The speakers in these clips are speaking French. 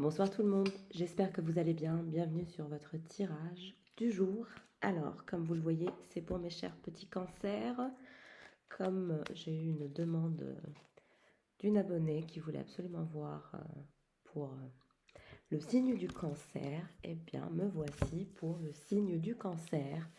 Bonsoir tout le monde, j'espère que vous allez bien. Bienvenue sur votre tirage du jour. Alors, comme vous le voyez, c'est pour mes chers petits cancers. Comme j'ai eu une demande d'une abonnée qui voulait absolument voir pour le signe du cancer, eh bien me voici pour le signe du cancer.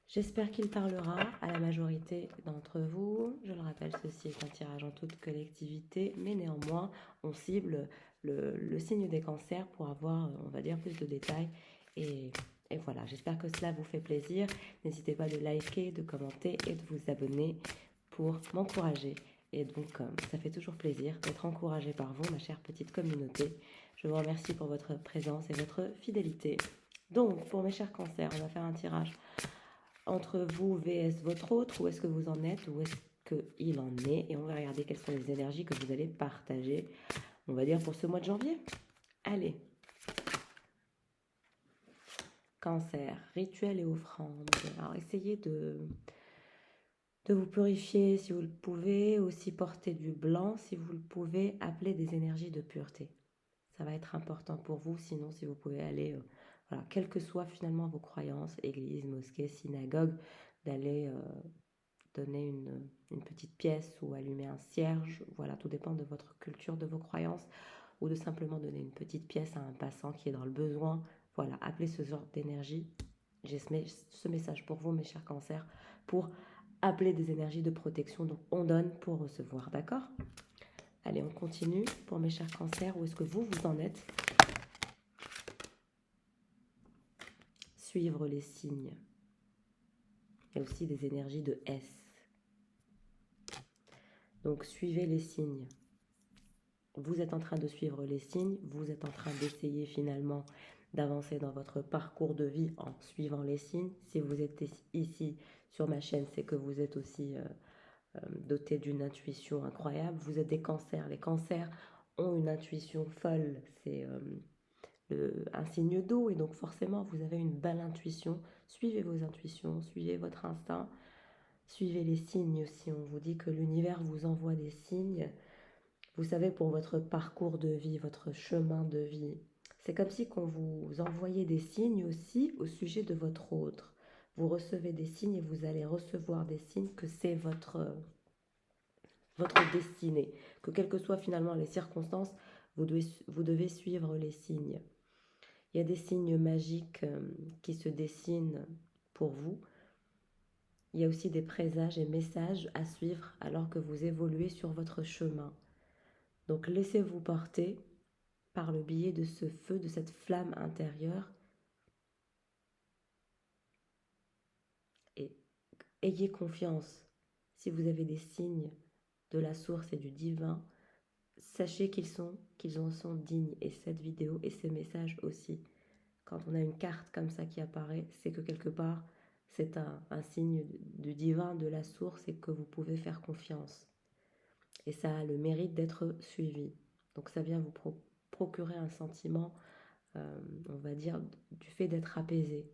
J'espère qu'il parlera à la majorité d'entre vous. Je le rappelle, ceci est un tirage en toute collectivité, mais néanmoins, on cible le signe des cancers pour avoir, on va dire, plus de détails. Et, et voilà, j'espère que cela vous fait plaisir. N'hésitez pas de liker, de commenter et de vous abonner pour m'encourager. Et donc, ça fait toujours plaisir d'être encouragé par vous, ma chère petite communauté. Je vous remercie pour votre présence et votre fidélité. Donc, pour mes chers cancers, on va faire un tirage entre vous vs votre autre, où est-ce que vous en êtes, où est-ce qu'il en est, et on va regarder quelles sont les énergies que vous allez partager, on va dire pour ce mois de janvier. Allez. Cancer, rituel et offrande. Alors essayez de vous purifier si vous le pouvez, aussi porter du blanc si vous le pouvez, appeler des énergies de pureté. Ça va être important pour vous, sinon si vous pouvez aller, voilà, quelles que soient finalement vos croyances, église, mosquée, synagogue, d'aller donner une petite pièce ou allumer un cierge, voilà, tout dépend de votre culture, de vos croyances, ou de simplement donner une petite pièce à un passant qui est dans le besoin. Voilà, appelez ce genre d'énergie. J'ai ce message pour vous, mes chers cancers, pour appeler des énergies de protection. Donc, on donne pour recevoir, d'accord? Allez, on continue. Pour mes chers cancers, où est-ce que vous en êtes? Suivre les signes. Il y a aussi des énergies de S. Donc, suivez les signes. Vous êtes en train de suivre les signes, vous êtes en train d'essayer finalement d'avancer dans votre parcours de vie en suivant les signes. Si vous êtes ici sur ma chaîne, c'est que vous êtes aussi doté d'une intuition incroyable. Vous êtes des cancers. Les cancers ont une intuition folle. C'est un signe d'eau et donc forcément vous avez une belle intuition. Suivez vos intuitions, suivez votre instinct, suivez les signes aussi. On vous dit que l'univers vous envoie des signes. Vous savez, pour votre parcours de vie, votre chemin de vie, c'est comme si qu'on vous envoyait des signes aussi au sujet de votre autre. Vous recevez des signes et vous allez recevoir des signes que c'est votre destinée. Que quelles que soient finalement les circonstances, vous devez suivre les signes. Il y a des signes magiques qui se dessinent pour vous. Il y a aussi des présages et messages à suivre alors que vous évoluez sur votre chemin. Donc laissez-vous porter par le biais de ce feu, de cette flamme intérieure. Et ayez confiance. Si vous avez des signes de la source et du divin, sachez qu'ils en sont dignes. Et cette vidéo et ces messages aussi. Quand on a une carte comme ça qui apparaît, c'est que quelque part, c'est un signe du divin, de la source et que vous pouvez faire confiance. Et ça a le mérite d'être suivi. Donc ça vient vous procurer un sentiment, on va dire, du fait d'être apaisé.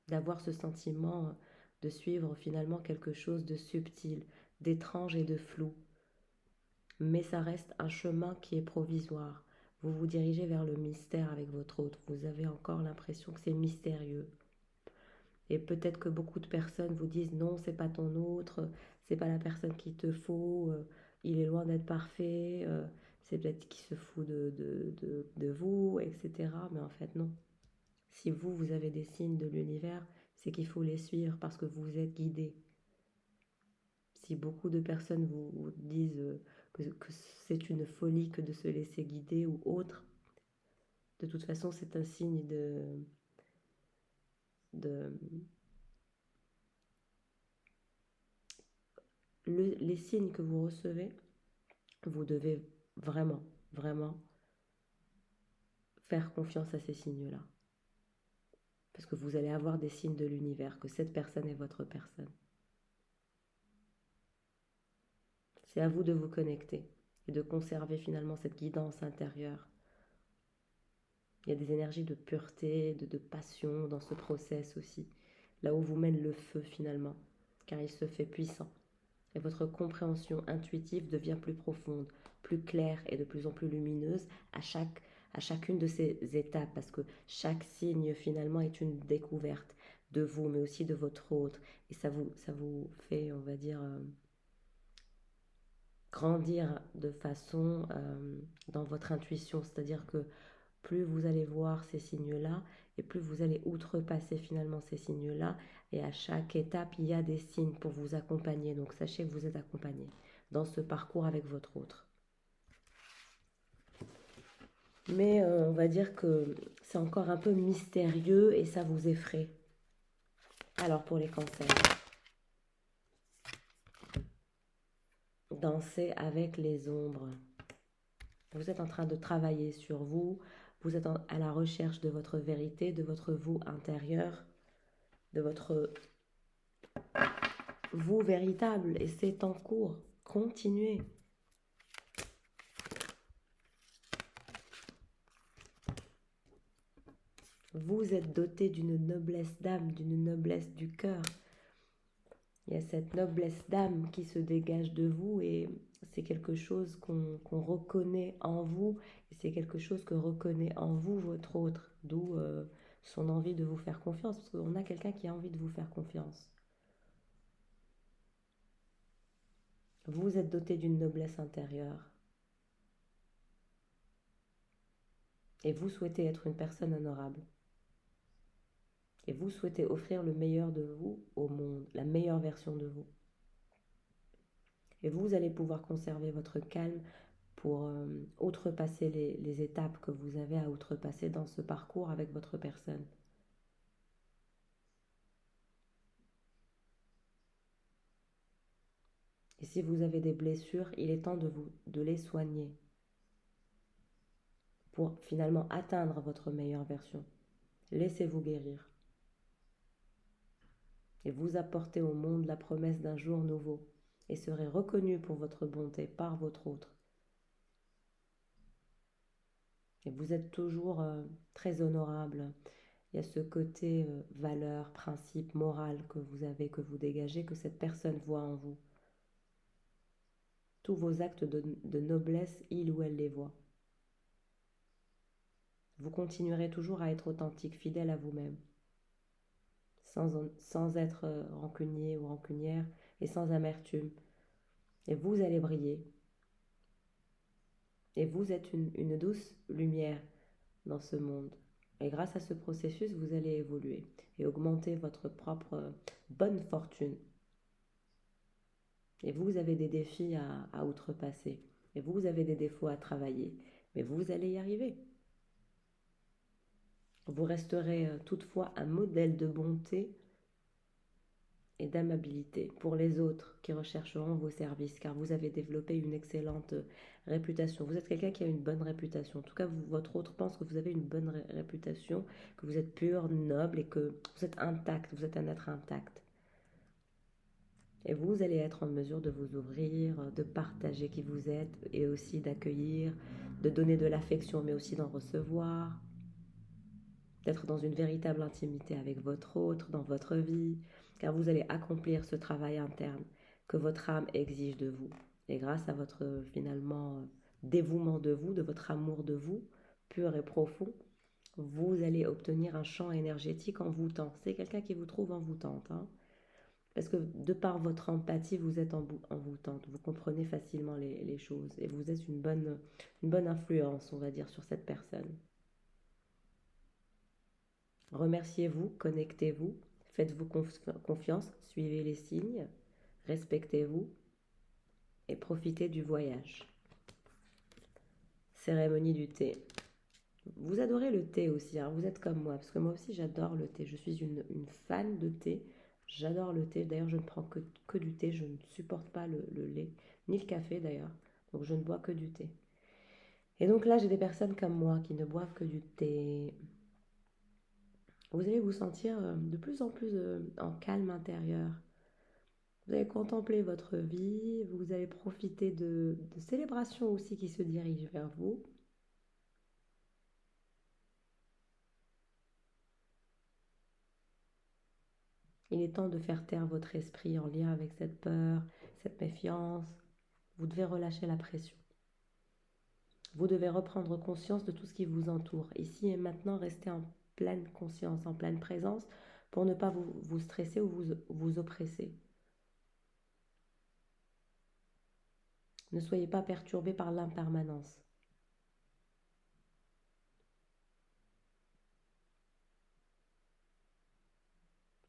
D'avoir ce sentiment de suivre finalement quelque chose de subtil, d'étrange et de flou. Mais ça reste un chemin qui est provisoire. Vous vous dirigez vers le mystère avec votre autre. Vous avez encore l'impression que c'est mystérieux. Et peut-être que beaucoup de personnes vous disent non, c'est pas ton autre, c'est pas la personne qu'il te faut, il est loin d'être parfait, c'est peut-être qu'il se fout de vous, etc. Mais en fait, non. Si vous avez des signes de l'univers, c'est qu'il faut les suivre parce que vous êtes guidé. Si beaucoup de personnes vous disent que c'est une folie que de se laisser guider ou autre, de toute façon, c'est un signe de les signes que vous recevez, vous devez vraiment, vraiment faire confiance à ces signes-là. Parce que vous allez avoir des signes de l'univers, que cette personne est votre personne. C'est à vous de vous connecter et de conserver finalement cette guidance intérieure. Il y a des énergies de pureté, de passion dans ce process aussi. Là où vous mène le feu finalement, car il se fait puissant. et votre compréhension intuitive devient plus profonde, plus claire et de plus en plus lumineuse à chacune de ces étapes, parce que chaque signe finalement est une découverte de vous, mais aussi de votre autre, et ça vous fait, on va dire, grandir de façon dans votre intuition, c'est-à-dire que plus vous allez voir ces signes-là, et plus vous allez outrepasser finalement ces signes-là, et à chaque étape, il y a des signes pour vous accompagner, donc sachez que vous êtes accompagné dans ce parcours avec votre autre. Mais on va dire que c'est encore un peu mystérieux et ça vous effraie. Alors pour les cancers, dansez avec les ombres. Vous êtes en train de travailler sur vous, vous êtes à la recherche de votre vérité, de votre vous intérieur, de votre vous véritable, et c'est en cours. Continuez. Vous êtes doté d'une noblesse d'âme, d'une noblesse du cœur. Il y a cette noblesse d'âme qui se dégage de vous, et c'est quelque chose qu'on reconnaît en vous, et c'est quelque chose que reconnaît en vous votre autre, d'où son envie de vous faire confiance, parce qu'on a quelqu'un qui a envie de vous faire confiance. Vous êtes doté d'une noblesse intérieure, et vous souhaitez être une personne honorable. Et vous souhaitez offrir le meilleur de vous au monde, la meilleure version de vous. Et vous allez pouvoir conserver votre calme pour outrepasser les étapes que vous avez à outrepasser dans ce parcours avec votre personne. Et si vous avez des blessures, il est temps de les soigner pour finalement atteindre votre meilleure version. Laissez-vous guérir et vous apportez au monde la promesse d'un jour nouveau et serez reconnu pour votre bonté par votre autre. Et vous êtes toujours très honorable. Il y a ce côté valeur, principe, morale que vous avez, que vous dégagez, que cette personne voit en vous. Tous vos actes de noblesse, il ou elle les voit. Vous continuerez toujours à être authentique, fidèle à vous-même, sans être rancunier ou rancunière et sans amertume. Et vous allez briller. Et vous êtes une douce lumière dans ce monde. Et grâce à ce processus, vous allez évoluer et augmenter votre propre bonne fortune. Et vous avez des défis à outrepasser. Et vous avez des défauts à travailler. Mais vous allez y arriver. Vous resterez toutefois un modèle de bonté et d'amabilité pour les autres qui rechercheront vos services, car vous avez développé une excellente réputation. Vous êtes quelqu'un qui a une bonne réputation. En tout cas, votre autre pense que vous avez une bonne réputation, que vous êtes pur, noble et que vous êtes intact, vous êtes un être intact. Et vous allez être en mesure de vous ouvrir, de partager qui vous êtes et aussi d'accueillir, de donner de l'affection, mais aussi d'en recevoir, d'être dans une véritable intimité avec votre autre, dans votre vie, car vous allez accomplir ce travail interne que votre âme exige de vous. Et grâce à votre finalement dévouement de vous, de votre amour de vous, pur et profond, vous allez obtenir un champ énergétique envoûtant. C'est quelqu'un qui vous trouve envoûtante, hein, parce que de par votre empathie, vous êtes envoûtante. Vous comprenez facilement les choses et vous êtes une bonne influence, on va dire, sur cette personne. Remerciez-vous, connectez-vous, faites-vous confiance, suivez les signes, respectez-vous et profitez du voyage. Cérémonie du thé. Vous adorez le thé aussi, hein, vous êtes comme moi, parce que moi aussi j'adore le thé. Je suis une fan de thé, j'adore le thé. D'ailleurs, je ne prends que du thé, je ne supporte pas le lait, ni le café d'ailleurs. Donc je ne bois que du thé. Et donc là, j'ai des personnes comme moi qui ne boivent que du thé. Vous allez vous sentir de plus en plus en calme intérieur. Vous allez contempler votre vie, vous allez profiter de célébrations aussi qui se dirigent vers vous. Il est temps de faire taire votre esprit en lien avec cette peur, cette méfiance. Vous devez relâcher la pression. Vous devez reprendre conscience de tout ce qui vous entoure. Ici et maintenant, restez en pleine conscience, en pleine présence, pour ne pas vous stresser ou vous oppresser. Ne soyez pas perturbé par l'impermanence.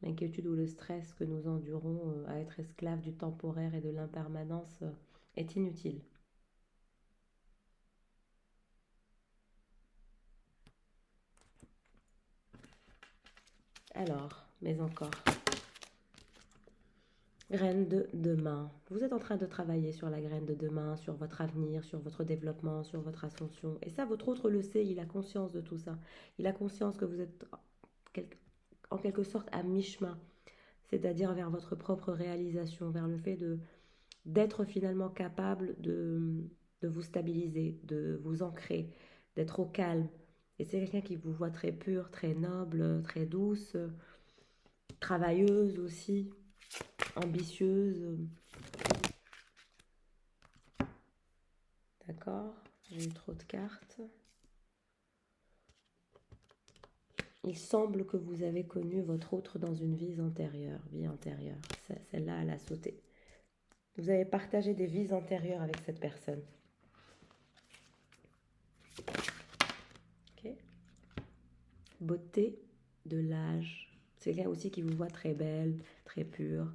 L'inquiétude ou le stress que nous endurons à être esclaves du temporaire et de l'impermanence est inutile. Alors, mais encore. Graine de demain. Vous êtes en train de travailler sur la graine de demain, sur votre avenir, sur votre développement, sur votre ascension. Et ça, votre autre le sait, il a conscience de tout ça. Il a conscience que vous êtes en quelque sorte à mi-chemin, c'est-à-dire vers votre propre réalisation, vers le fait d'être finalement capable de vous stabiliser, de vous ancrer, d'être au calme. Et c'est quelqu'un qui vous voit très pure, très noble, très douce, travailleuse aussi, ambitieuse. D'accord, j'ai eu trop de cartes. Il semble que vous avez connu votre autre dans une vie antérieure. Celle-là, elle a sauté. Vous avez partagé des vies antérieures avec cette personne. Ok. Beauté de l'âge. C'est quelqu'un aussi qui vous voit très belle, très pure.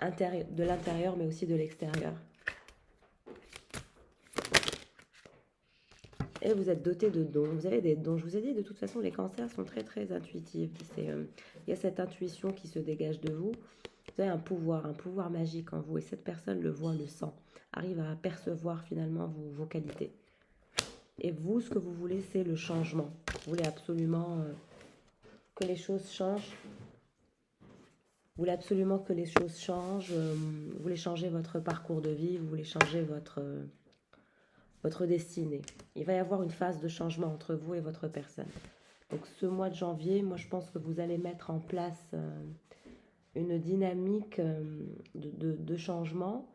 De l'intérieur, mais aussi de l'extérieur. Et vous êtes doté de dons. Vous avez des dons. Je vous ai dit, de toute façon, les cancers sont très, très intuitifs. Il y a cette intuition qui se dégage de vous. Vous avez un pouvoir magique en vous. Et cette personne le voit, le sent, arrive à percevoir finalement vos qualités. Et vous, ce que vous voulez, c'est le changement. Vous voulez absolument que les choses changent. Vous voulez absolument que les choses changent. Vous voulez changer votre parcours de vie. Vous voulez changer votre destinée. Il va y avoir une phase de changement entre vous et votre personne. Donc ce mois de janvier, moi je pense que vous allez mettre en place une dynamique de changement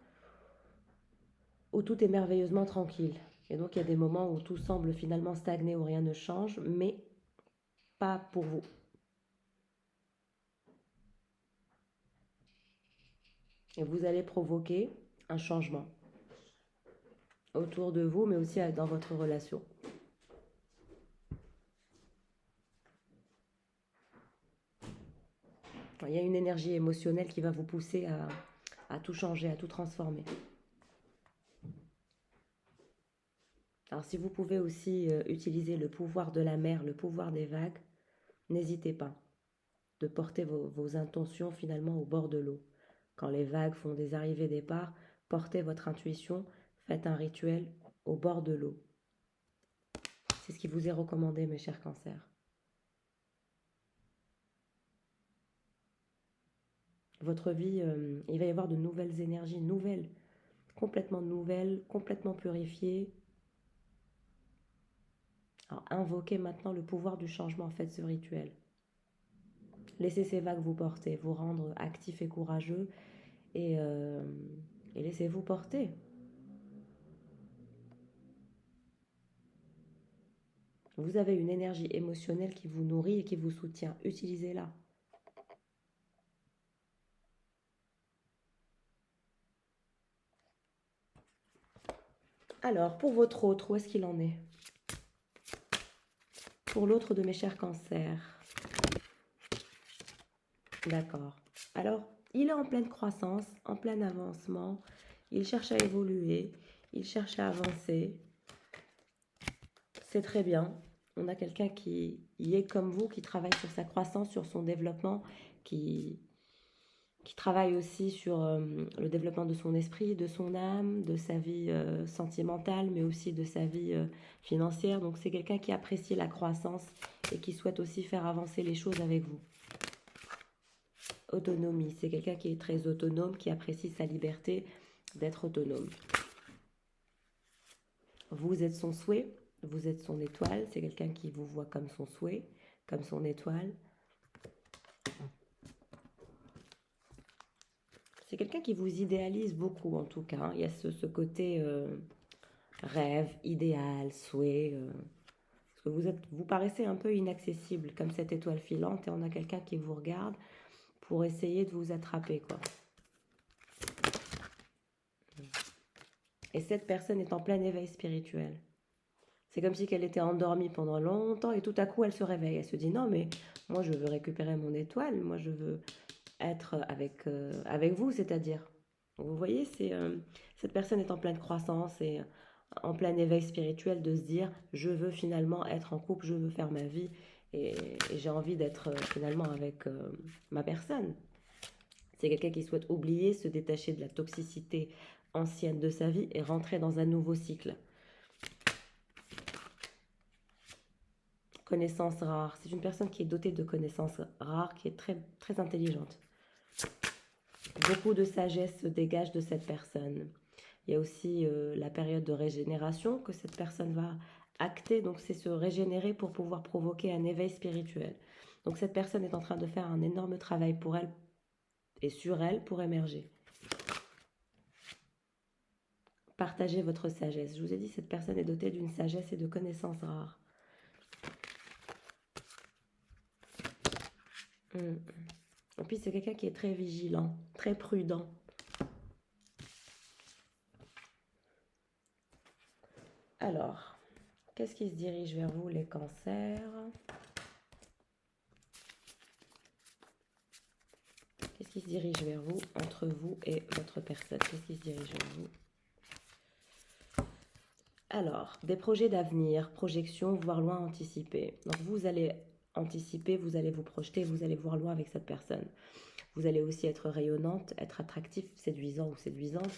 où tout est merveilleusement tranquille. Et donc il y a des moments où tout semble finalement stagner, où rien ne change, mais pas pour vous. Et vous allez provoquer un changement autour de vous, mais aussi dans votre relation. Il y a une énergie émotionnelle qui va vous pousser à tout changer, à tout transformer. Alors si vous pouvez aussi utiliser le pouvoir de la mer, le pouvoir des vagues, n'hésitez pas de porter vos intentions finalement au bord de l'eau. Quand les vagues font des arrivées-départs, portez votre intuition, faites un rituel au bord de l'eau. C'est ce qui vous est recommandé, mes chers cancers. Votre vie, il va y avoir de nouvelles énergies, complètement purifiées. Alors, invoquez maintenant le pouvoir du changement, faites ce rituel. Laissez ces vagues vous porter, vous rendre actif et courageux et laissez-vous porter. Vous avez une énergie émotionnelle qui vous nourrit et qui vous soutient. Utilisez-la. Alors, pour votre autre, où est-ce qu'il en est? Pour l'autre de mes chers cancers. D'accord. Alors, il est en pleine croissance, en plein avancement. Il cherche à évoluer, il cherche à avancer. C'est très bien. On a quelqu'un qui y est comme vous, qui travaille sur sa croissance, sur son développement, qui travaille aussi sur le développement de son esprit, de son âme, de sa vie sentimentale, mais aussi de sa vie financière. Donc c'est quelqu'un qui apprécie la croissance et qui souhaite aussi faire avancer les choses avec vous. Autonomie, c'est quelqu'un qui est très autonome, qui apprécie sa liberté d'être autonome. Vous êtes son souhait, vous êtes son étoile, c'est quelqu'un qui vous voit comme son souhait, comme son étoile. C'est quelqu'un qui vous idéalise beaucoup, en tout cas, hein. Il y a ce côté rêve, idéal, souhait. Parce que vous paraissez un peu inaccessible, comme cette étoile filante, et on a quelqu'un qui vous regarde pour essayer de vous attraper, quoi. Et cette personne est en plein éveil spirituel. C'est comme si elle était endormie pendant longtemps et tout à coup elle se réveille. Elle se dit non mais moi je veux récupérer mon étoile, moi je veux être avec vous, c'est-à-dire. Vous voyez, cette personne est en pleine croissance et en plein éveil spirituel de se dire je veux finalement être en couple, je veux faire ma vie et j'ai envie d'être finalement avec ma personne. C'est quelqu'un qui souhaite oublier, se détacher de la toxicité ancienne de sa vie et rentrer dans un nouveau cycle. Connaissances rares. C'est une personne qui est dotée de connaissances rares, qui est très, très intelligente. Beaucoup de sagesse se dégage de cette personne. Il y a aussi la période de régénération que cette personne va acter. Donc c'est se régénérer pour pouvoir provoquer un éveil spirituel. Donc cette personne est en train de faire un énorme travail pour elle et sur elle pour émerger. Partagez votre sagesse. Je vous ai dit, cette personne est dotée d'une sagesse et de connaissances rares. Et puis c'est quelqu'un qui est très vigilant, très prudent. Alors, qu'est-ce qui se dirige vers vous, les cancers? Qu'est-ce qui se dirige vers vous, entre vous et votre personne? Qu'est-ce qui se dirige vers vous? Alors, des projets d'avenir, projections, voir loin, anticiper. Donc vous allez anticiper, vous allez vous projeter, vous allez voir loin avec cette personne. Vous allez aussi être rayonnante, être attractif, séduisant ou séduisante.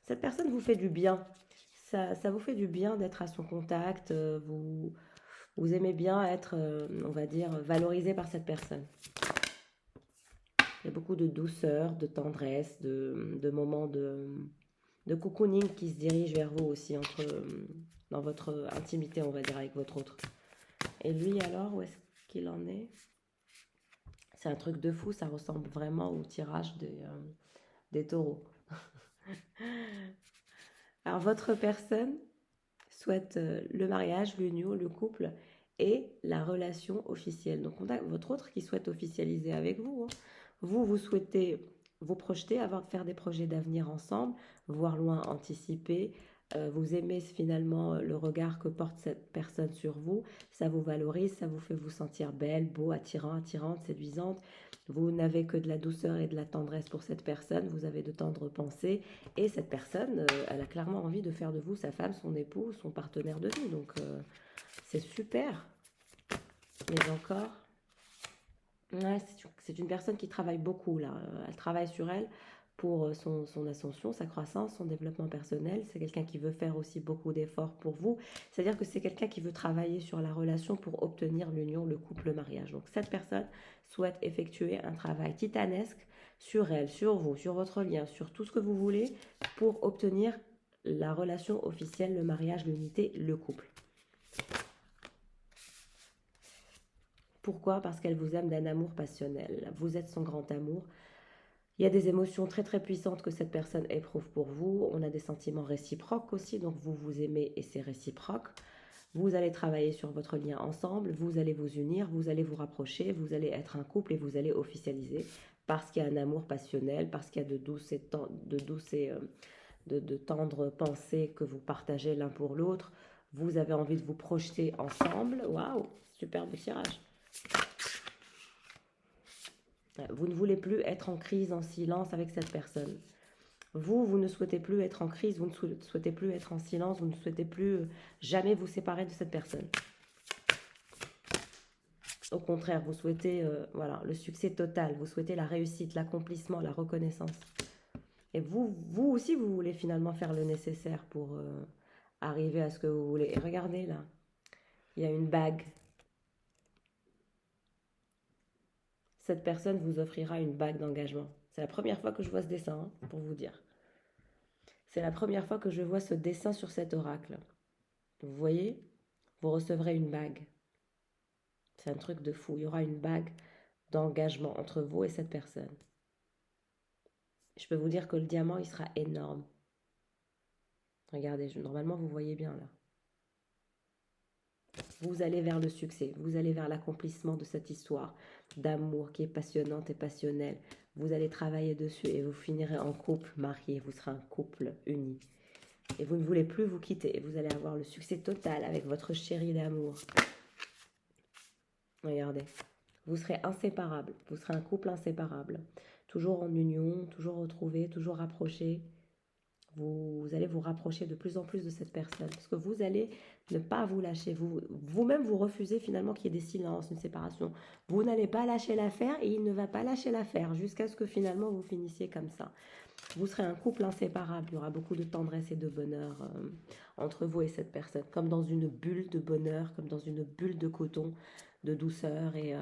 Cette personne vous fait du bien. Ça vous fait du bien d'être à son contact. Vous aimez bien être, on va dire, valorisé par cette personne. Il y a beaucoup de douceur, de tendresse, de moments de cocooning qui se dirigent vers vous aussi, dans votre intimité, on va dire, avec votre autre. Et lui, alors, où est-ce qu'il en est? C'est un truc de fou, ça ressemble vraiment au tirage des taureaux. Alors, votre personne souhaite le mariage, l'union, le couple et la relation officielle. Donc, on a votre autre qui souhaite officialiser avec vous, hein. Vous souhaitez vous projeter, faire des projets d'avenir ensemble, voir loin, anticiper. Vous aimez finalement le regard que porte cette personne sur vous. Ça vous valorise, ça vous fait vous sentir belle, beau, attirant, attirante, séduisante. Vous n'avez que de la douceur et de la tendresse pour cette personne. Vous avez de tendres pensées. Et cette personne, elle a clairement envie de faire de vous sa femme, son époux, son partenaire de vie. Donc, c'est super. Mais encore... Ouais, c'est une personne qui travaille beaucoup là. Elle travaille sur elle pour son ascension, sa croissance, son développement personnel. C'est quelqu'un qui veut faire aussi beaucoup d'efforts pour vous. C'est-à-dire que c'est quelqu'un qui veut travailler sur la relation pour obtenir l'union, le couple, le mariage. Donc cette personne souhaite effectuer un travail titanesque sur elle, sur vous, sur votre lien, sur tout ce que vous voulez pour obtenir la relation officielle, le mariage, l'unité, le couple. Pourquoi? Parce qu'elle vous aime d'un amour passionnel. Vous êtes son grand amour. Il y a des émotions très très puissantes que cette personne éprouve pour vous. On a des sentiments réciproques aussi, donc vous vous aimez et c'est réciproque. Vous allez travailler sur votre lien ensemble, vous allez vous unir, vous allez vous rapprocher, vous allez être un couple et vous allez officialiser parce qu'il y a un amour passionnel, parce qu'il y a de douces et de tendres pensées que vous partagez l'un pour l'autre. Vous avez envie de vous projeter ensemble. Waouh, superbe tirage. Vous ne voulez plus être en crise, en silence avec cette personne. Vous ne souhaitez plus être en crise, vous ne souhaitez plus être en silence, vous ne souhaitez plus jamais vous séparer de cette personne. Au contraire, vous souhaitez voilà, le succès total, vous souhaitez la réussite, l'accomplissement, la reconnaissance. Et vous aussi, vous voulez finalement faire le nécessaire pour arriver à ce que vous voulez. Et regardez là, il y a une bague. Cette personne vous offrira une bague d'engagement. C'est la première fois que je vois ce dessin, hein, pour vous dire. C'est la première fois que je vois ce dessin sur cet oracle. Vous voyez, vous recevrez une bague. C'est un truc de fou. Il y aura une bague d'engagement entre vous et cette personne. Je peux vous dire que le diamant, il sera énorme. Regardez, normalement, vous voyez bien là. Vous allez vers le succès, vous allez vers l'accomplissement de cette histoire d'amour qui est passionnante et passionnelle. Vous allez travailler dessus et vous finirez en couple marié, vous serez un couple uni. Et vous ne voulez plus vous quitter, et vous allez avoir le succès total avec votre chéri d'amour. Regardez, vous serez inséparables, vous serez un couple inséparable. Toujours en union, toujours retrouvés, toujours rapprochés. Vous allez vous rapprocher de plus en plus de cette personne. Parce que vous allez ne pas vous lâcher. Vous-même, vous refusez finalement qu'il y ait des silences, une séparation. Vous n'allez pas lâcher l'affaire et il ne va pas lâcher l'affaire jusqu'à ce que finalement vous finissiez comme ça. Vous serez un couple inséparable. Il y aura beaucoup de tendresse et de bonheur entre vous et cette personne. Comme dans une bulle de bonheur, comme dans une bulle de coton, de douceur et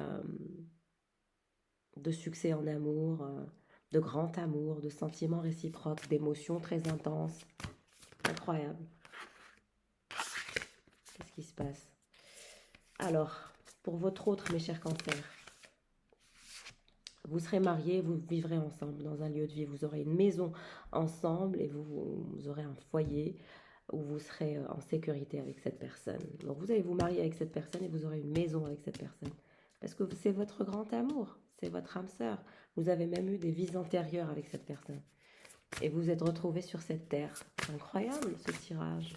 de succès en amour. De grand amour, de sentiments réciproques, d'émotions très intenses. Incroyable. Qu'est-ce qui se passe? Alors, pour votre autre, mes chers cancers, vous serez mariés, vous vivrez ensemble dans un lieu de vie. Vous aurez une maison ensemble et vous aurez un foyer où vous serez en sécurité avec cette personne. Donc, vous allez vous marier avec cette personne et vous aurez une maison avec cette personne. Parce que c'est votre grand amour, c'est votre âme sœur. Vous avez même eu des vies antérieures avec cette personne. Et vous êtes retrouvés sur cette terre. Incroyable ce tirage.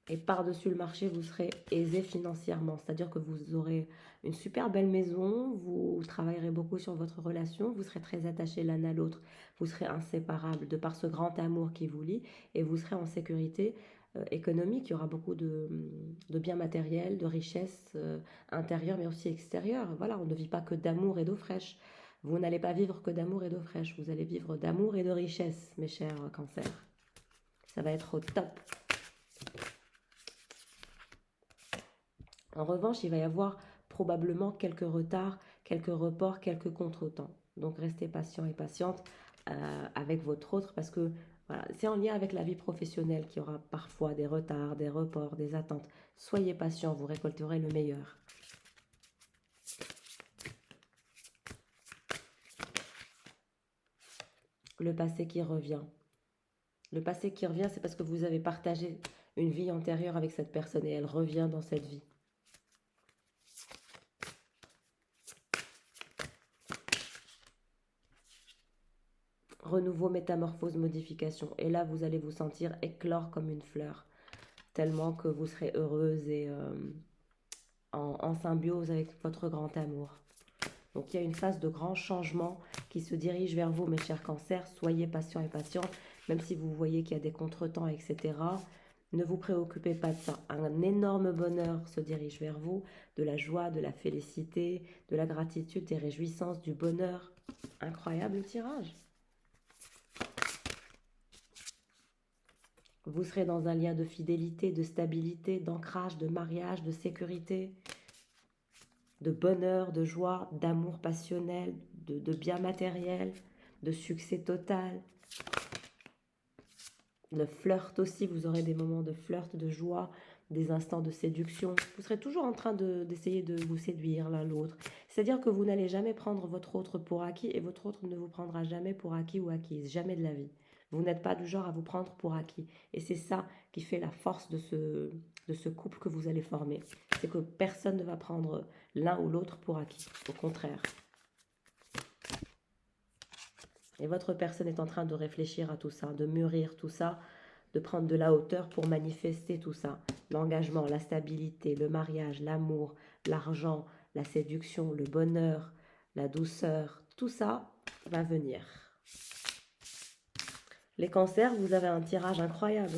Et par-dessus le marché, vous serez aisé financièrement. C'est-à-dire que vous aurez une super belle maison, vous travaillerez beaucoup sur votre relation, vous serez très attachés l'un à l'autre, vous serez inséparables de par ce grand amour qui vous lie et vous serez en sécurité économique. Il y aura beaucoup de biens matériels, de richesses intérieures mais aussi extérieures. Voilà, on ne vit pas que d'amour et d'eau fraîche. Vous n'allez pas vivre que d'amour et d'eau fraîche, vous allez vivre d'amour et de richesse, mes chers cancers. Ça va être au top. En revanche, il va y avoir probablement quelques retards, quelques reports, quelques contretemps. Donc restez patient et patiente avec votre autre parce que voilà, c'est en lien avec la vie professionnelle qu'il y aura parfois des retards, des reports, des attentes. Soyez patient, vous récolterez le meilleur. Le passé qui revient. Le passé qui revient, c'est parce que vous avez partagé une vie antérieure avec cette personne et elle revient dans cette vie. Renouveau, métamorphose, modification. Et là, vous allez vous sentir éclore comme une fleur. Tellement que vous serez heureuse et en symbiose avec votre grand amour. Donc il y a une phase de grand changement qui se dirige vers vous, mes chers cancers. Soyez patients et patientes, même si vous voyez qu'il y a des contretemps, etc. Ne vous préoccupez pas de ça. Un énorme bonheur se dirige vers vous, de la joie, de la félicité, de la gratitude, des réjouissances, du bonheur. Incroyable tirage. Vous serez dans un lien de fidélité, de stabilité, d'ancrage, de mariage, de sécurité, de bonheur, de joie, d'amour passionnel, de bien matériel, de succès total. Le flirt aussi, vous aurez des moments de flirt, de joie, des instants de séduction. Vous serez toujours en train d'essayer de vous séduire l'un l'autre. C'est-à-dire que vous n'allez jamais prendre votre autre pour acquis et votre autre ne vous prendra jamais pour acquis ou acquise, jamais de la vie. Vous n'êtes pas du genre à vous prendre pour acquis. Et c'est ça qui fait la force de ce couple que vous allez former. C'est que personne ne va prendre l'un ou l'autre pour acquis. Au contraire. Et votre personne est en train de réfléchir à tout ça, de mûrir tout ça, de prendre de la hauteur pour manifester tout ça. L'engagement, la stabilité, le mariage, l'amour, l'argent, la séduction, le bonheur, la douceur, tout ça va venir. Les cancers, vous avez un tirage incroyable.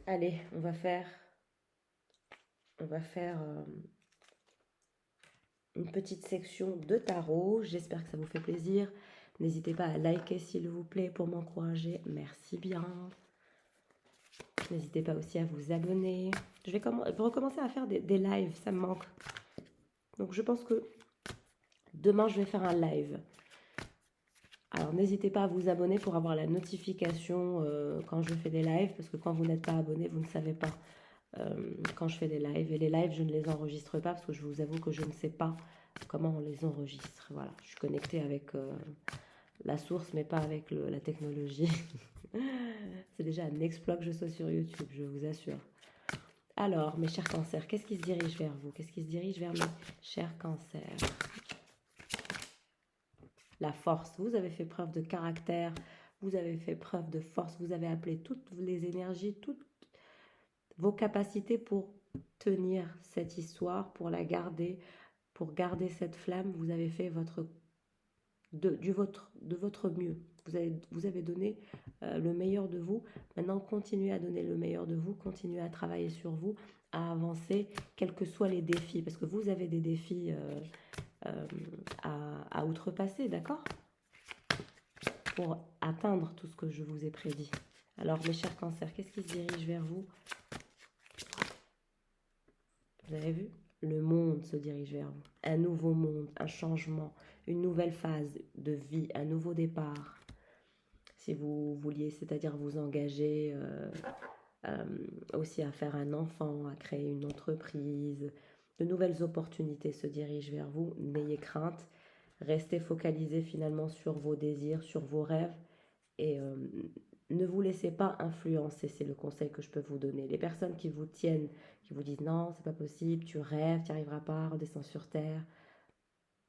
Allez, on va faire une petite section de tarot. J'espère que ça vous fait plaisir. N'hésitez pas à liker s'il vous plaît pour m'encourager. Merci bien. N'hésitez pas aussi à vous abonner. Je vais recommencer à faire des lives, ça me manque. Donc je pense que demain je vais faire un live. Alors n'hésitez pas à vous abonner pour avoir la notification quand je fais des lives. Parce que quand vous n'êtes pas abonné, vous ne savez pas quand je fais des lives. Et les lives, je ne les enregistre pas parce que je vous avoue que je ne sais pas comment on les enregistre. Voilà, je suis connectée avec la source, mais pas avec la technologie. C'est déjà un exploit que je sois sur YouTube, je vous assure. Alors, mes chers cancers, qu'est-ce qui se dirige vers vous? Qu'est-ce qui se dirige vers mes chers cancers? La force. Vous avez fait preuve de caractère, vous avez fait preuve de force, vous avez appelé toutes les énergies, toutes vos capacités pour tenir cette histoire, pour la garder, pour garder cette flamme. Vous avez fait de votre mieux. Vous avez donné le meilleur de vous. Maintenant, continuez à donner le meilleur de vous, continuez à travailler sur vous, à avancer, quels que soient les défis, parce que vous avez des défis à outrepasser, d'accord? Pour atteindre tout ce que je vous ai prédit. Alors, mes chers cancers, qu'est-ce qui se dirige vers vous? Vous avez vu? Le monde se dirige vers vous. Un nouveau monde, un changement, une nouvelle phase de vie, un nouveau départ. Si vous vouliez, c'est-à-dire vous engager aussi à faire un enfant, à créer une entreprise, de nouvelles opportunités se dirigent vers vous. N'ayez crainte. Restez focalisé finalement sur vos désirs, sur vos rêves et ne vous laissez pas influencer, c'est le conseil que je peux vous donner. Les personnes qui vous tiennent, qui vous disent non, c'est pas possible, tu rêves, tu n'y arriveras pas, redescends sur terre,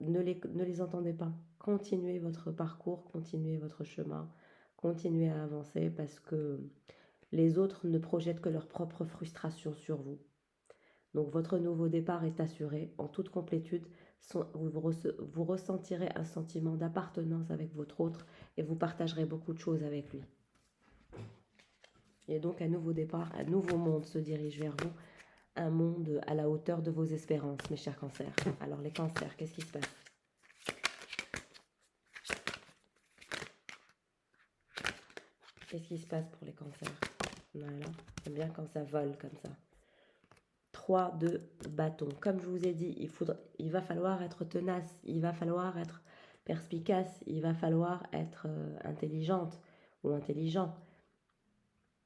ne les entendez pas. Continuez votre parcours, continuez votre chemin, continuez à avancer parce que les autres ne projettent que leur propre frustration sur vous. Donc votre nouveau départ est assuré en toute complétude. Vous ressentirez un sentiment d'appartenance avec votre autre et vous partagerez beaucoup de choses avec lui. Et donc un nouveau départ, un nouveau monde se dirige vers vous, un monde à la hauteur de vos espérances, mes chers cancers. Alors les cancers, qu'est-ce qui se passe? Qu'est-ce qui se passe pour les cancers? Voilà, j'aime bien quand ça vole comme ça. 3 de bâton. Comme je vous ai dit, il va falloir être tenace, il va falloir être perspicace, il va falloir être intelligente ou intelligent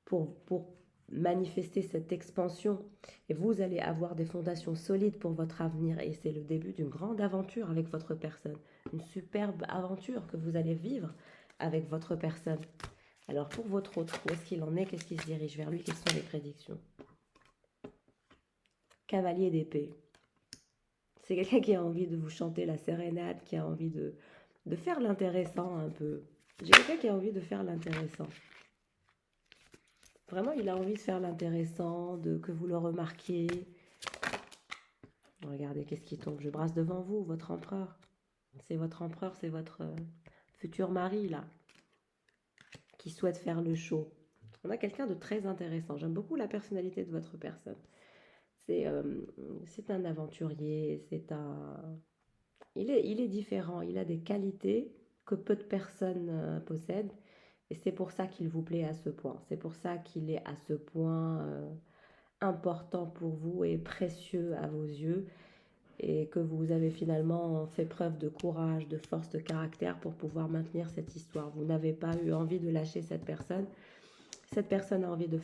pour manifester cette expansion. Et vous allez avoir des fondations solides pour votre avenir et c'est le début d'une grande aventure avec votre personne. Une superbe aventure que vous allez vivre avec votre personne. Alors pour votre autre, où est-ce qu'il en est? Qu'est-ce qui se dirige vers lui? Quelles sont les prédictions? Cavalier d'épée. C'est quelqu'un qui a envie de vous chanter la sérénade, qui a envie de faire l'intéressant un peu. J'ai quelqu'un qui a envie de faire l'intéressant. Vraiment, il a envie de faire l'intéressant, que vous le remarquiez. Regardez, qu'est-ce qui tombe? Je brasse devant vous, votre empereur. C'est votre empereur, c'est votre futur mari, là, qui souhaite faire le show. On a quelqu'un de très intéressant. J'aime beaucoup la personnalité de votre personne. C'est un aventurier, il est différent, il a des qualités que peu de personnes possèdent. Et c'est pour ça qu'il vous plaît à ce point. C'est pour ça qu'il est à ce point important pour vous et précieux à vos yeux. Et que vous avez finalement fait preuve de courage, de force de caractère pour pouvoir maintenir cette histoire. Vous n'avez pas eu envie de lâcher cette personne. Cette personne a envie de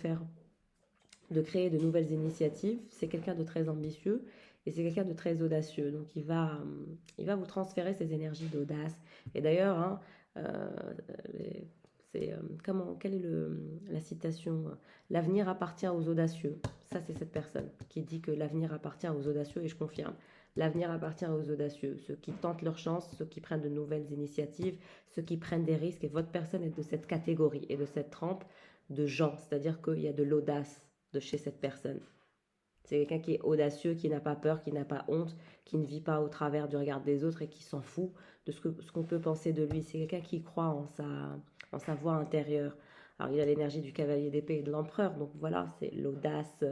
créer de nouvelles initiatives. C'est quelqu'un de très ambitieux et c'est quelqu'un de très audacieux. Donc il va vous transférer ses énergies d'audace. Et d'ailleurs, hein, quelle est la citation? L'avenir appartient aux audacieux. Ça, c'est cette personne qui dit que l'avenir appartient aux audacieux et je confirme. L'avenir appartient aux audacieux, ceux qui tentent leur chance, ceux qui prennent de nouvelles initiatives, ceux qui prennent des risques. Et votre personne est de cette catégorie et de cette trempe de gens. C'est-à-dire qu'il y a de l'audace de chez cette personne. C'est quelqu'un qui est audacieux, qui n'a pas peur, qui n'a pas honte, qui ne vit pas au travers du regard des autres et qui s'en fout de ce qu'on peut penser de lui. C'est quelqu'un qui croit en sa voix intérieure. Alors il a l'énergie du cavalier d'épée et de l'empereur, donc voilà, c'est l'audace,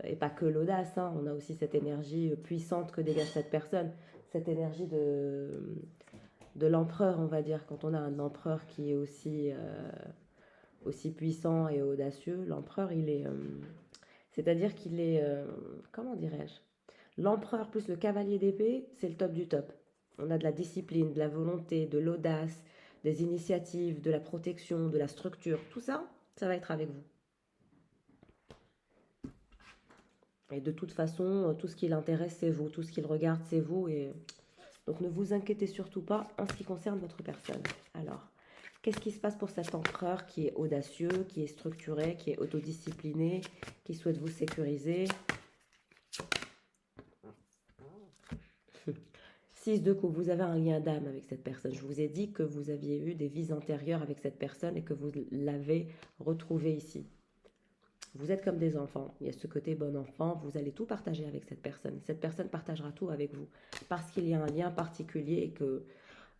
et pas que l'audace, hein. On a aussi cette énergie puissante que dégage cette personne, cette énergie de l'empereur, on va dire. Quand on a un empereur qui est aussi puissant et audacieux, l'empereur, c'est-à-dire qu'il est, comment dirais-je? L'empereur plus le cavalier d'épée, c'est le top du top. On a de la discipline, de la volonté, de l'audace, des initiatives, de la protection, de la structure. Tout ça, ça va être avec vous. Et de toute façon, tout ce qui l'intéresse, c'est vous. Tout ce qu'il regarde, c'est vous. Et donc, ne vous inquiétez surtout pas en ce qui concerne votre personne. Alors, qu'est-ce qui se passe pour cet empereur qui est audacieux, qui est structuré, qui est autodiscipliné, qui souhaite vous sécuriser? 6 de coupe, vous avez un lien d'âme avec cette personne. Je vous ai dit que vous aviez eu des vies antérieures avec cette personne et que vous l'avez retrouvée ici. Vous êtes comme des enfants. Il y a ce côté bon enfant. Vous allez tout partager avec cette personne. Cette personne partagera tout avec vous. Parce qu'il y a un lien particulier et que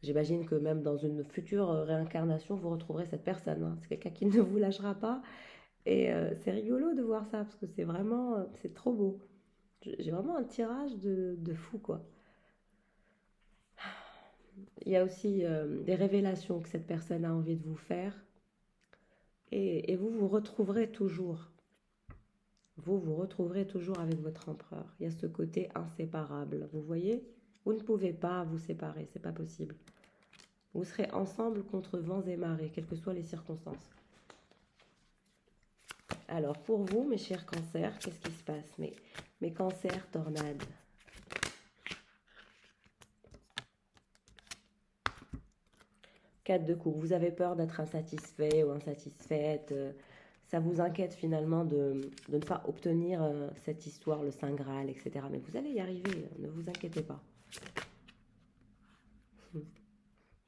j'imagine que même dans une future réincarnation, vous retrouverez cette personne. Hein. C'est quelqu'un qui ne vous lâchera pas. Et c'est rigolo de voir ça parce que c'est vraiment, c'est trop beau. J'ai vraiment un tirage de fou, quoi. Il y a aussi des révélations que cette personne a envie de vous faire. Et vous vous retrouverez toujours. Vous retrouverez toujours avec votre empereur. Il y a ce côté inséparable. Vous voyez? Vous ne pouvez pas vous séparer. C'est pas possible. Vous serez ensemble contre vents et marées, quelles que soient les circonstances. Alors, pour vous, mes chers cancers, qu'est-ce qui se passe? Mes cancers, tornades. Quatre de coupe, vous avez peur d'être insatisfait ou insatisfaite. Ça vous inquiète finalement de ne pas obtenir cette histoire, le Saint Graal, etc. Mais vous allez y arriver, ne vous inquiétez pas.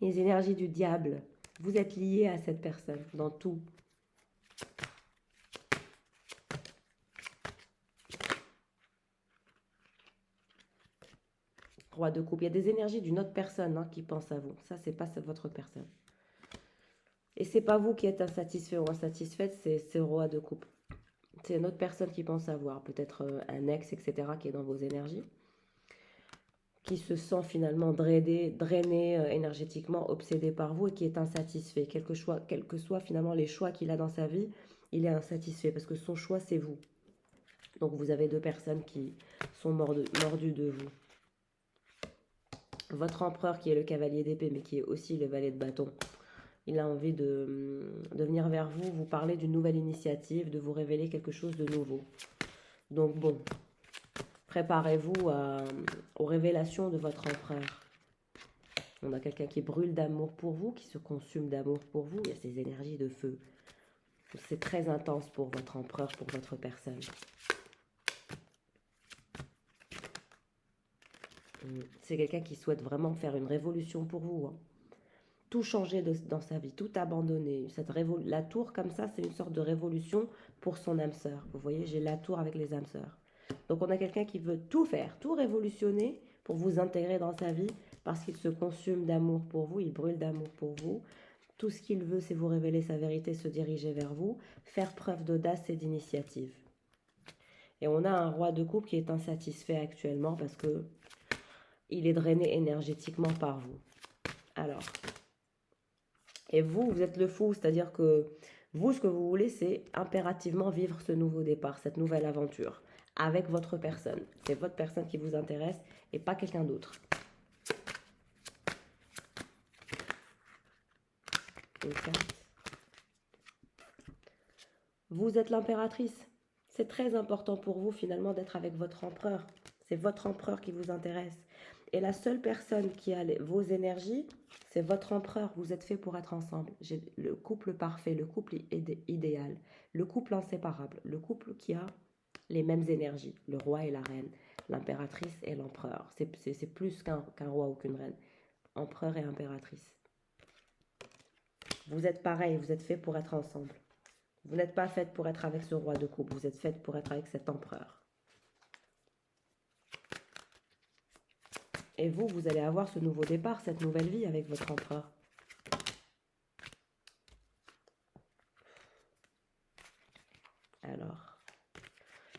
Les énergies du diable, vous êtes lié à cette personne dans tout. Roi de coupe, il y a des énergies d'une autre personne hein, qui pense à vous. Ça, c'est pas votre personne. Et c'est pas vous qui êtes insatisfait ou insatisfaite, c'est le roi de coupe. C'est une autre personne qui pense avoir, peut-être un ex, etc., qui est dans vos énergies, qui se sent finalement drainé énergétiquement, obsédé par vous et qui est insatisfait. Quel que soient finalement les choix qu'il a dans sa vie, il est insatisfait parce que son choix, c'est vous. Donc vous avez deux personnes qui sont mordues de vous. Votre empereur qui est le cavalier d'épée, mais qui est aussi le valet de bâton, il a envie de venir vers vous, vous parler d'une nouvelle initiative, de vous révéler quelque chose de nouveau. Donc bon, préparez-vous aux révélations de votre empereur. On a quelqu'un qui brûle d'amour pour vous, qui se consume d'amour pour vous. Il y a ces énergies de feu. C'est très intense pour votre empereur, pour votre personne. C'est quelqu'un qui souhaite vraiment faire une révolution pour vous. Hein. Tout changer dans sa vie, tout abandonner. La tour, comme ça, c'est une sorte de révolution pour son âme sœur. Vous voyez, j'ai la tour avec les âmes sœurs. Donc, on a quelqu'un qui veut tout faire, tout révolutionner pour vous intégrer dans sa vie parce qu'il se consume d'amour pour vous, il brûle d'amour pour vous. Tout ce qu'il veut, c'est vous révéler sa vérité, se diriger vers vous, faire preuve d'audace et d'initiative. Et on a un roi de coupe qui est insatisfait actuellement parce que il est drainé énergétiquement par vous. Alors, et vous êtes le fou, c'est-à-dire que vous, ce que vous voulez, c'est impérativement vivre ce nouveau départ, cette nouvelle aventure, avec votre personne. C'est votre personne qui vous intéresse et pas quelqu'un d'autre. Vous êtes l'impératrice. C'est très important pour vous finalement d'être avec votre empereur. C'est votre empereur qui vous intéresse. Et la seule personne qui a vos énergies, c'est votre empereur. Vous êtes fait pour être ensemble. J'ai le couple parfait, le couple idéal, le couple inséparable, le couple qui a les mêmes énergies, le roi et la reine, l'impératrice et l'empereur. C'est plus qu'un roi ou qu'une reine. Empereur et impératrice. Vous êtes pareil, vous êtes fait pour être ensemble. Vous n'êtes pas faite pour être avec ce roi de coupe, vous êtes faite pour être avec cet empereur. Et vous allez avoir ce nouveau départ, cette nouvelle vie avec votre empereur. Alors,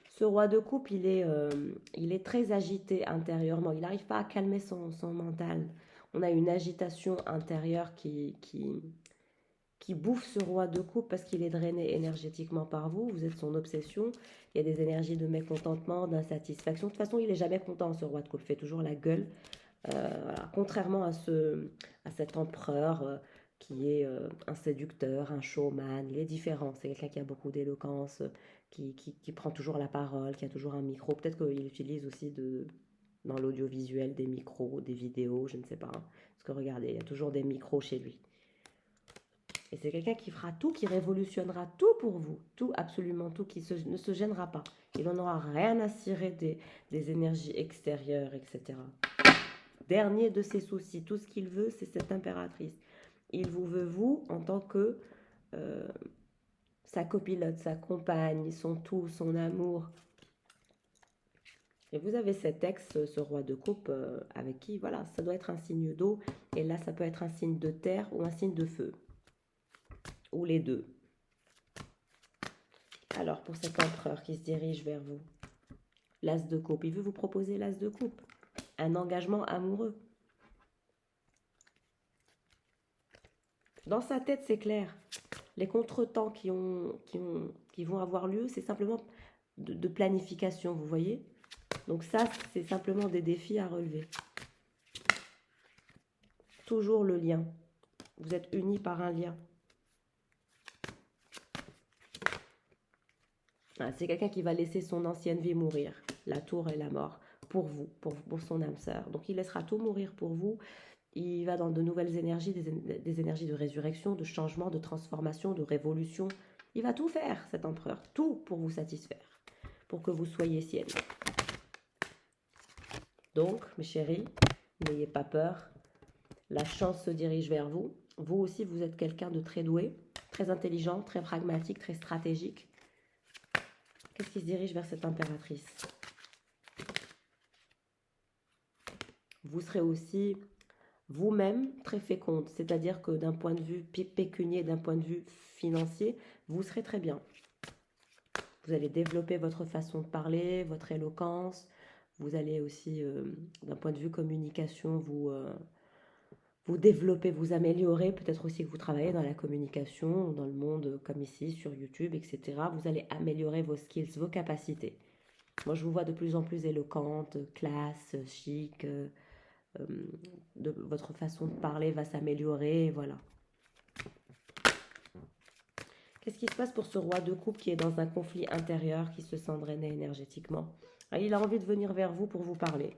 ce roi de coupe, il est très agité intérieurement. Il n'arrive pas à calmer son mental. On a une agitation intérieure qui bouffe ce roi de coupe parce qu'il est drainé énergétiquement par vous. Vous êtes son obsession. Il y a des énergies de mécontentement, d'insatisfaction. De toute façon, il n'est jamais content, ce roi de coupe. Il fait toujours la gueule. Voilà. Contrairement à cet empereur qui est un séducteur, un showman, il est différent. C'est quelqu'un qui a beaucoup d'éloquence, qui prend toujours la parole, qui a toujours un micro. Peut-être qu'il utilise aussi dans l'audiovisuel des micros, des vidéos, je ne sais pas. Parce que regardez, il y a toujours des micros chez lui. Et c'est quelqu'un qui fera tout, qui révolutionnera tout pour vous. Tout, absolument tout, qui ne se gênera pas. Il n'en aura rien à cirer des énergies extérieures, etc. Dernier de ses soucis, tout ce qu'il veut, c'est cette impératrice. Il vous veut, vous, en tant que sa copilote, sa compagne, son tout, son amour. Et vous avez cet ex, ce roi de coupe, avec qui, voilà, ça doit être un signe d'eau. Et là, ça peut être un signe de terre ou un signe de feu. Ou les deux. Alors, pour cet empereur qui se dirige vers vous, l'as de coupe, il veut vous proposer l'as de coupe. Un engagement amoureux. Dans sa tête, c'est clair. Les contretemps qui vont avoir lieu, c'est simplement de planification, vous voyez. Donc ça, c'est simplement des défis à relever. Toujours le lien. Vous êtes unis par un lien. C'est quelqu'un qui va laisser son ancienne vie mourir. La tour et la mort. Pour vous, pour son âme sœur. Donc il laissera tout mourir pour vous. Il va dans de nouvelles énergies, des énergies de résurrection, de changement, de transformation, de révolution. Il va tout faire, cet empereur. Tout pour vous satisfaire. Pour que vous soyez sienne. Donc, mes chéris, n'ayez pas peur. La chance se dirige vers vous. Vous aussi, vous êtes quelqu'un de très doué, très intelligent, très pragmatique, très stratégique. Qu'est-ce qui se dirige vers cette impératrice? Vous serez aussi vous-même très féconde, c'est-à-dire que d'un point de vue pécunier, d'un point de vue financier, vous serez très bien. Vous allez développer votre façon de parler, votre éloquence. Vous allez aussi, d'un point de vue communication, vous développer, vous améliorer. Peut-être aussi que vous travaillez dans la communication, dans le monde comme ici, sur YouTube, etc. Vous allez améliorer vos skills, vos capacités. Moi, je vous vois de plus en plus éloquente, classe, chic. Votre façon de parler va s'améliorer, voilà. Qu'est-ce qui se passe pour ce roi de coupe qui est dans un conflit intérieur, qui se sent drainé énergétiquement? Il a envie de venir vers vous pour vous parler.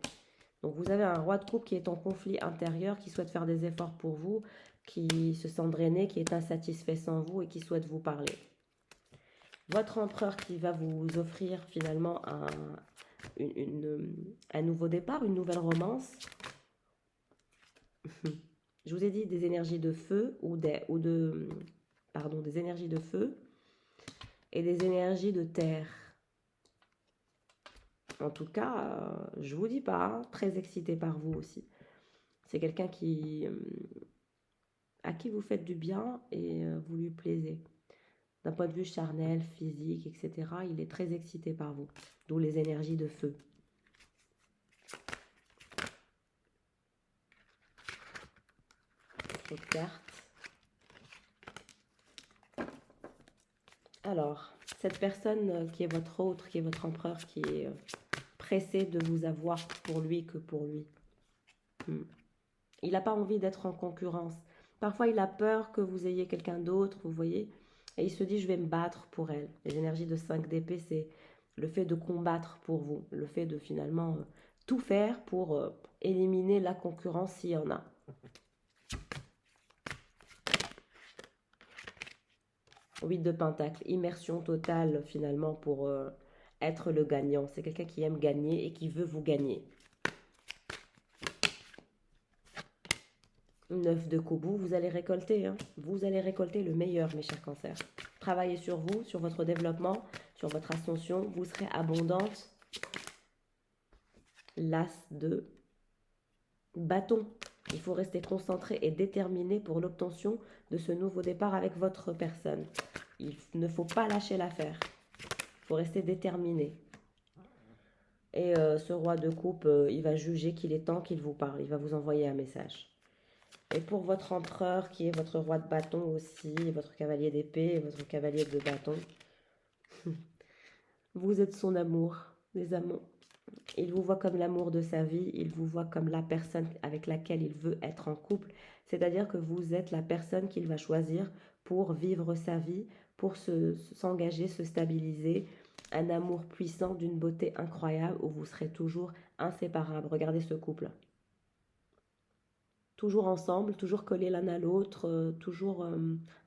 Donc vous avez un roi de coupe qui est en conflit intérieur, qui souhaite faire des efforts pour vous, qui se sent drainé, qui est insatisfait sans vous et qui souhaite vous parler. Votre empereur qui va vous offrir finalement un nouveau départ, une nouvelle romance. Je vous ai dit des énergies de feu des énergies de feu et des énergies de terre. En tout cas, je vous dis pas, très excité par vous aussi. C'est quelqu'un à qui vous faites du bien et vous lui plaisez. D'un point de vue charnel, physique, etc., il est très excité par vous. D'où les énergies de feu. Autre carte. Alors, cette personne qui est votre autre, qui est votre empereur, qui est pressé de vous avoir pour lui que pour lui. Il n'a pas envie d'être en concurrence. Parfois, il a peur que vous ayez quelqu'un d'autre, vous voyez. Et il se dit, je vais me battre pour elle. Les énergies de 5 d'épée, c'est le fait de combattre pour vous. Le fait de finalement tout faire pour éliminer la concurrence s'il y en a. Huit de Pentacle, immersion totale finalement pour être le gagnant. C'est quelqu'un qui aime gagner et qui veut vous gagner. 9 de coupe, vous allez récolter. Vous allez récolter le meilleur, mes chers cancers. Travaillez sur vous, sur votre développement, sur votre ascension. Vous serez abondante. L'as de bâton. Il faut rester concentré et déterminé pour l'obtention de ce nouveau départ avec votre personne. Il ne faut pas lâcher l'affaire. Il faut rester déterminé. Et ce roi de coupe, il va juger qu'il est temps qu'il vous parle. Il va vous envoyer un message. Et pour votre empereur, qui est votre roi de bâton aussi, votre cavalier d'épée et votre cavalier de bâton, vous êtes son amour, les amants. Il vous voit comme l'amour de sa vie, il vous voit comme la personne avec laquelle il veut être en couple. C'est-à-dire que vous êtes la personne qu'il va choisir pour vivre sa vie, pour s'engager, se stabiliser. Un amour puissant, d'une beauté incroyable, où vous serez toujours inséparables. Regardez ce couple. Toujours ensemble, toujours collés l'un à l'autre, toujours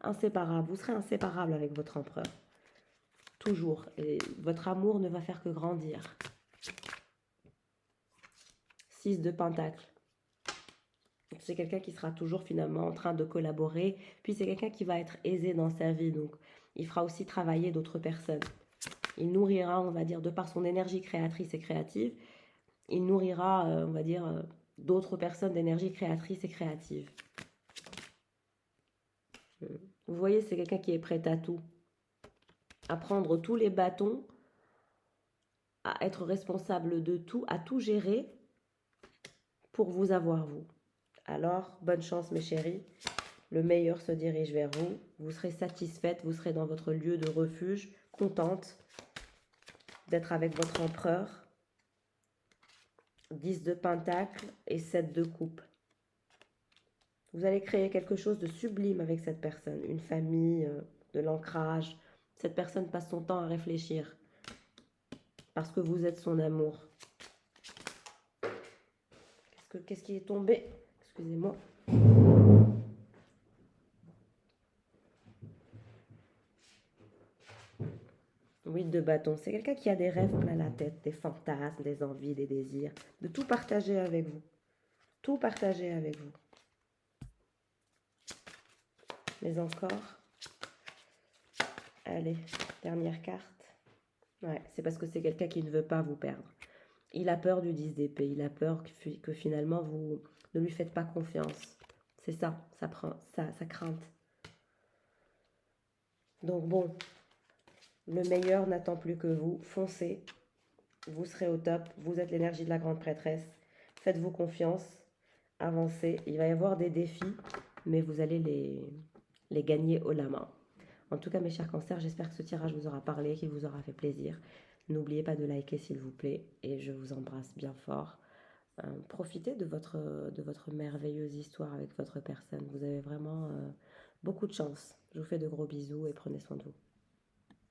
inséparables. Vous serez inséparables avec votre empereur. Toujours. Et votre amour ne va faire que grandir. 6 de Pentacle. C'est quelqu'un qui sera toujours finalement en train de collaborer. Puis c'est quelqu'un qui va être aisé dans sa vie. Donc il fera aussi travailler d'autres personnes. Il nourrira, on va dire, de par son énergie créatrice et créative, il nourrira, on va dire, d'autres personnes d'énergie créatrice et créative. Vous voyez, c'est quelqu'un qui est prêt à tout. À prendre tous les bâtons, à être responsable de tout, à tout gérer pour vous avoir vous. Alors, bonne chance mes chéris. Le meilleur se dirige vers vous. Vous serez satisfaite, vous serez dans votre lieu de refuge, contente d'être avec votre empereur. 10 de Pentacle et 7 de Coupe. Vous allez créer quelque chose de sublime avec cette personne. Une famille, de l'ancrage. Cette personne passe son temps à réfléchir. Parce que vous êtes son amour. Qu'est-ce qui est tombé? Excusez-moi. 8 de bâton. C'est quelqu'un qui a des rêves plein la tête, des fantasmes, des envies, des désirs. De tout partager avec vous. Tout partager avec vous. Mais encore. Allez, dernière carte. Ouais, c'est parce que c'est quelqu'un qui ne veut pas vous perdre. Il a peur du 10 d'épée. Il a peur que finalement vous ne lui faites pas confiance. C'est ça, sa crainte. Donc bon, le meilleur n'attend plus que vous. Foncez. Vous serez au top. Vous êtes l'énergie de la grande prêtresse. Faites-vous confiance. Avancez. Il va y avoir des défis, mais vous allez les gagner haut la main. En tout cas, mes chers cancers, j'espère que ce tirage vous aura parlé, qu'il vous aura fait plaisir. N'oubliez pas de liker s'il vous plaît. Et je vous embrasse bien fort. Profitez de votre merveilleuse histoire avec votre personne. Vous avez vraiment beaucoup de chance. Je vous fais de gros bisous et prenez soin de vous.